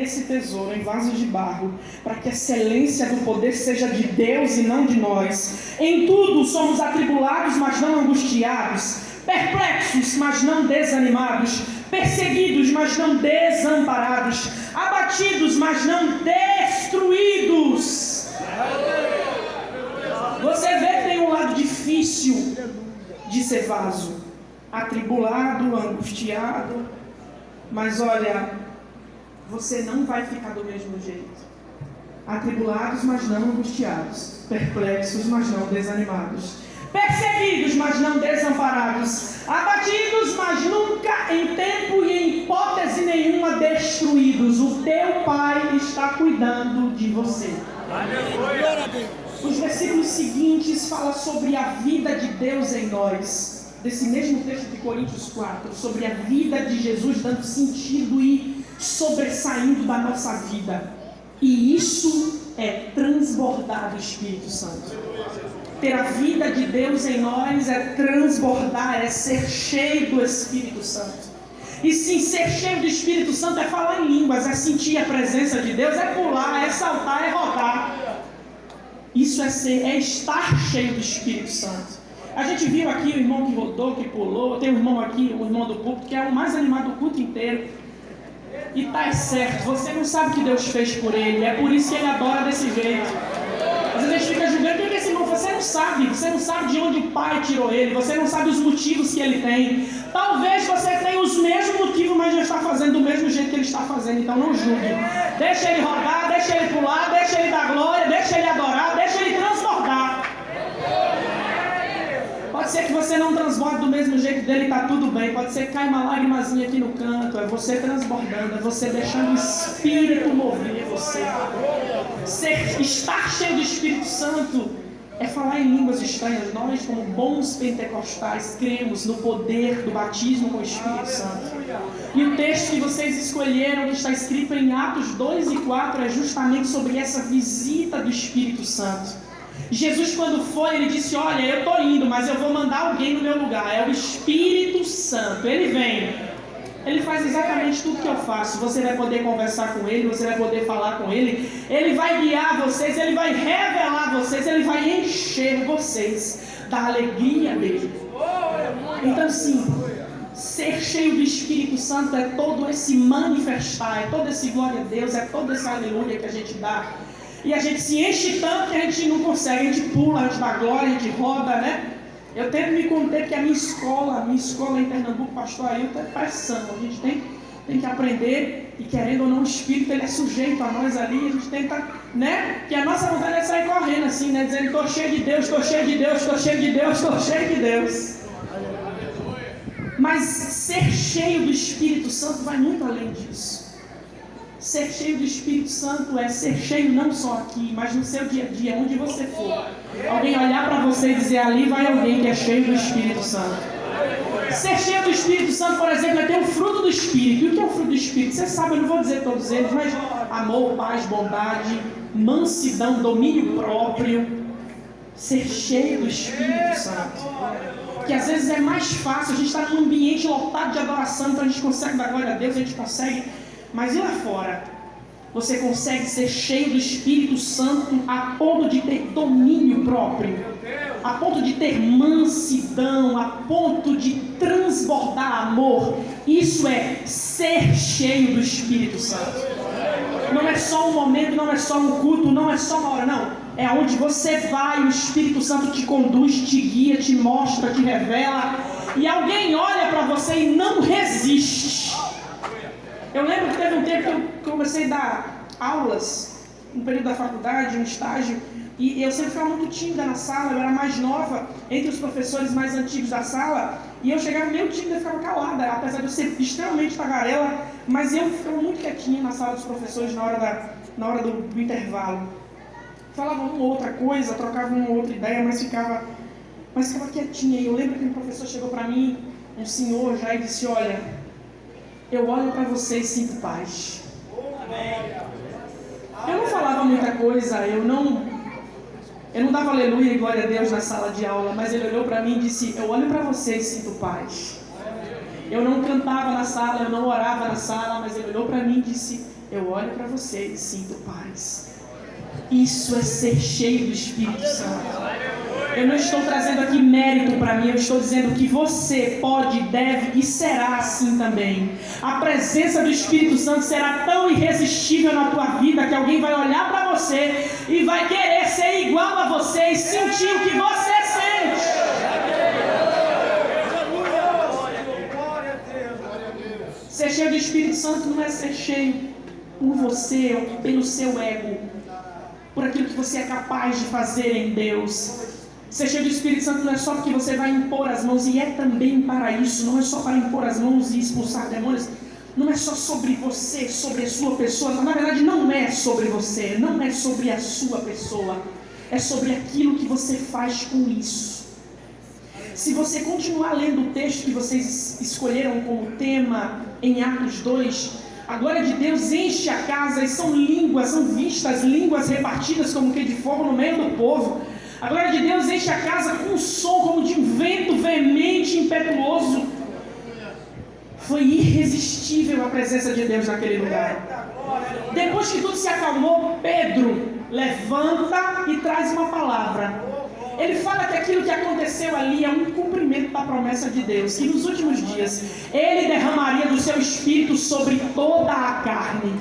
esse tesouro em vasos de barro, para que a excelência do poder seja de Deus e não de nós. Em tudo somos atribulados, mas não angustiados, perplexos, mas não desanimados, perseguidos, mas não desamparados, abatidos, mas não destruídos. Você vê que tem um lado difícil de ser vaso, atribulado, angustiado, mas olha, você não vai ficar do mesmo jeito. Atribulados, mas não angustiados, perplexos, mas não desanimados, perseguidos, mas não desamparados, abatidos, mas nunca em tempo e em hipótese nenhuma destruídos. O teu Pai está cuidando de você. Os versículos seguintes falam sobre a vida de Deus em nós, desse mesmo texto de Coríntios 4, sobre a vida de Jesus dando sentido e sobressaindo da nossa vida. E isso é transbordar do Espírito Santo. Ter a vida de Deus em nós é transbordar, é ser cheio do Espírito Santo. E sim, ser cheio do Espírito Santo é falar em línguas, é sentir a presença de Deus, é pular, é saltar, é rodar. Isso é estar cheio do Espírito Santo. A gente viu aqui o irmão que rodou, que pulou. Tem um irmão aqui, o irmão do culto, que é o mais animado do culto inteiro. E tá certo, você não sabe o que Deus fez por ele, é por isso que ele adora desse jeito. Às vezes a gente fica julgando, porque esse irmão, você não sabe de onde o Pai tirou ele, você não sabe os motivos que ele tem. Talvez você tenha os mesmos motivos, mas já está fazendo do mesmo jeito que ele está fazendo, então não julgue. Deixa ele rodar, deixa ele pular, deixa ele dar glória, deixa ele adorar, deixa ele transbordar. Pode ser que você não transborde do mesmo jeito dele, está tudo bem. Pode ser que caia uma lágrimazinha aqui no canto. É você transbordando, é você deixando o Espírito mover você. Estar cheio do Espírito Santo é falar em línguas estranhas. Nós, como bons pentecostais, cremos no poder do batismo com o Espírito Santo. E o texto que vocês escolheram, que está escrito em Atos 2 e 4, é justamente sobre essa visita do Espírito Santo. Jesus, quando foi, ele disse: olha, eu estou indo, mas eu vou mandar alguém no meu lugar. É o Espírito Santo. Ele vem, ele faz exatamente tudo que eu faço. Você vai poder conversar com ele, você vai poder falar com ele. Ele vai guiar vocês, ele vai revelar vocês, ele vai encher vocês da alegria dele. Então sim, ser cheio do Espírito Santo é todo esse manifestar, é todo esse glória a Deus, é toda essa aleluia que a gente dá. E a gente se enche tanto que a gente não consegue, a gente pula, a gente dá glória, a gente roda, né? Eu tento me conter que a minha escola em Pernambuco, Pastor Ailton, é pressão. A gente tem que aprender, e querendo ou não, o Espírito ele é sujeito a nós ali, a gente tenta, né? Que a nossa vontade é sair correndo assim, né? Dizendo: estou cheio de Deus, estou cheio de Deus, estou cheio de Deus, estou cheio de Deus. Mas ser cheio do Espírito Santo vai muito além disso. Ser cheio do Espírito Santo é ser cheio não só aqui, mas no seu dia a dia, onde você for. Alguém olhar para você e dizer: ali vai alguém que é cheio do Espírito Santo. Ser cheio do Espírito Santo, por exemplo, é ter o fruto do Espírito. E o que é o fruto do Espírito? Você sabe, eu não vou dizer todos eles, mas amor, paz, bondade, mansidão, domínio próprio. Ser cheio do Espírito Santo. Que às vezes é mais fácil, a gente está num ambiente lotado de adoração, então a gente consegue dar glória a Deus, a gente consegue. Mas e lá fora? Você consegue ser cheio do Espírito Santo a ponto de ter domínio próprio, a ponto de ter mansidão, a ponto de transbordar amor. Isso é ser cheio do Espírito Santo. Não é só um momento, não é só um culto, não é só uma hora, não. É onde você vai, o Espírito Santo te conduz, te guia, te mostra, te revela. E alguém olha para você e não resiste. Eu lembro que teve um tempo que eu comecei a dar aulas, no período da faculdade, um estágio, e eu sempre ficava muito tímida na sala. Eu era mais nova entre os professores mais antigos da sala, e eu chegava meio tímida e ficava calada, apesar de eu ser extremamente tagarela, mas eu ficava muito quietinha na sala dos professores na hora do intervalo. Falava uma outra coisa, trocava uma outra ideia, mas ficava quietinha. E eu lembro que um professor chegou para mim, um senhor já, e disse: olha, eu olho para você e sinto paz. Eu não falava muita coisa, eu não dava aleluia e glória a Deus na sala de aula, mas ele olhou para mim e disse: eu olho para você e sinto paz. Eu não cantava na sala, eu não orava na sala, mas ele olhou para mim e disse: eu olho para você e sinto paz. Isso é ser cheio do Espírito Santo. Eu não estou trazendo aqui mérito para mim, eu estou dizendo que você pode, deve e será assim também. A presença do Espírito Santo será tão irresistível na tua vida que alguém vai olhar para você e vai querer ser igual a você e sentir o que você sente. Ser cheio do Espírito Santo não é ser cheio por você ou pelo seu ego, por aquilo que você é capaz de fazer em Deus. Ser cheio do Espírito Santo não é só porque você vai impor as mãos, e é também para isso, não é só para impor as mãos e expulsar demônios, não é só sobre você, sobre a sua pessoa, na verdade não é sobre você, não é sobre a sua pessoa, é sobre aquilo que você faz com isso. Se você continuar lendo o texto que vocês escolheram como tema em Atos 2, a glória de Deus enche a casa e são línguas, são vistas línguas repartidas como que de fogo no meio do povo. A glória de Deus enche a casa com um som como de um vento veemente e impetuoso. Foi irresistível a presença de Deus naquele lugar. Depois que tudo se acalmou, Pedro levanta e traz uma palavra. Ele fala que aquilo que aconteceu ali é um cumprimento da promessa de Deus, que nos últimos dias Ele derramaria do seu Espírito sobre toda a carne.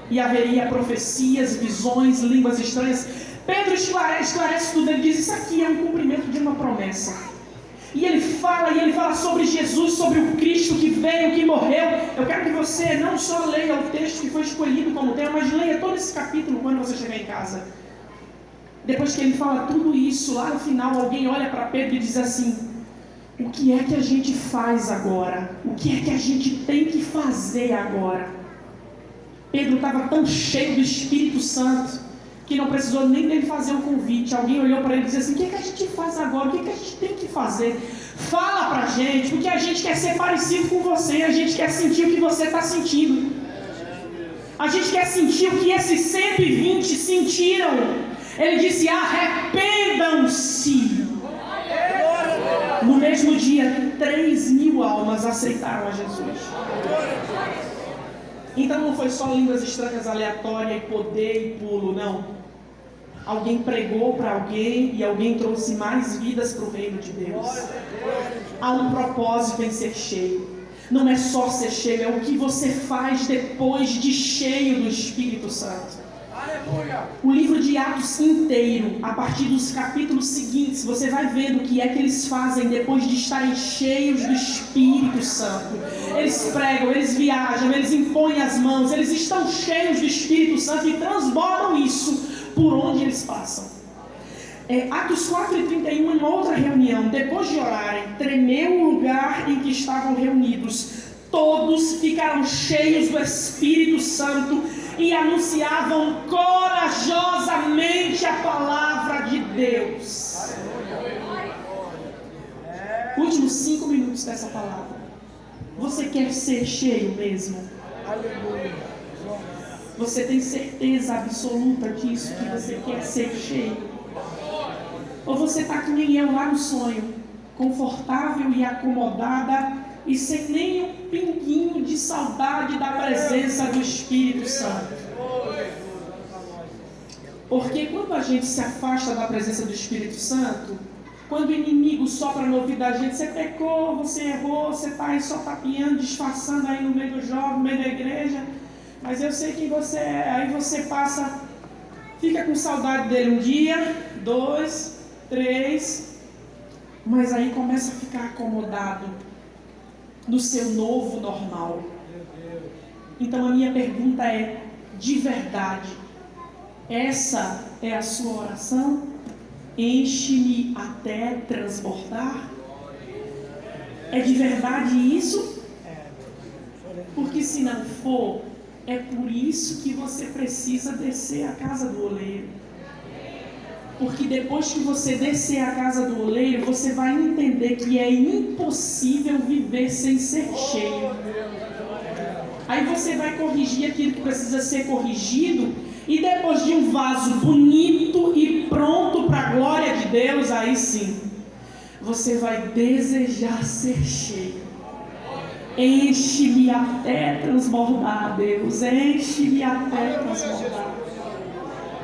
E haveria profecias, visões, línguas estranhas. Pedro esclarece tudo, ele diz, isso aqui é um cumprimento de uma promessa. E ele fala sobre Jesus, sobre o Cristo que veio, que morreu. Eu quero que você não só leia o texto que foi escolhido como tema, mas leia todo esse capítulo quando você chegar em casa. Depois que ele fala tudo isso, lá no final alguém olha para Pedro e diz assim, o que é que a gente faz agora? O que é que a gente tem que fazer agora? Pedro estava tão cheio do Espírito Santo que não precisou nem dele fazer um convite. Alguém olhou para ele e disse assim, o que é que a gente faz agora? O que é que a gente tem que fazer? Fala para a gente, porque a gente quer ser parecido com você, a gente quer sentir o que você está sentindo. A gente quer sentir o que esses 120 sentiram. Ele disse, arrependam-se. No mesmo dia, 3.000 almas aceitaram a Jesus. Então não foi só línguas estranhas, aleatórias, e poder e pulo, não. Alguém pregou para alguém e alguém trouxe mais vidas para o reino de Deus. Há um propósito em ser cheio. Não é só ser cheio, é o que você faz depois de cheio do Espírito Santo. O livro de Atos inteiro, a partir dos capítulos seguintes, você vai vendo o que é que eles fazem depois de estarem cheios do Espírito Santo. Eles pregam, eles viajam, eles impõem as mãos, eles estão cheios do Espírito Santo e transbordam isso por onde eles passam. Atos 4:31, em outra reunião, depois de orarem, tremeu o lugar em que estavam reunidos. Todos ficaram cheios do Espírito Santo e anunciavam corajosamente a palavra de Deus. Últimos 5 minutos dessa palavra. Você quer ser cheio mesmo? Você tem certeza absoluta disso, que você quer ser cheio? Ou você está que nem eu lá no sonho, confortável e acomodada e sem nem um pinguinho de saudade da presença do Espírito Santo? Porque quando a gente se afasta da presença do Espírito Santo, quando o inimigo sopra no ouvido da gente, você pecou, você errou, você está aí só tapeando, disfarçando aí no meio do jovem, no meio da igreja, mas eu sei quem você é. Aí você passa, fica com saudade dele um dia, 2, 3, mas aí começa a ficar acomodado no seu novo normal. Então a minha pergunta é, de verdade, essa é a sua oração? Enche-me até transbordar? É de verdade isso? Porque se não for, é por isso que você precisa descer a casa do oleiro. Porque depois que você descer a casa do oleiro, você vai entender que é impossível viver sem ser cheio. Aí você vai corrigir aquilo que precisa ser corrigido, e depois de um vaso bonito e pronto para a glória de Deus, aí sim, você vai desejar ser cheio. Enche-me até transbordar, Deus. Enche-me até transbordar.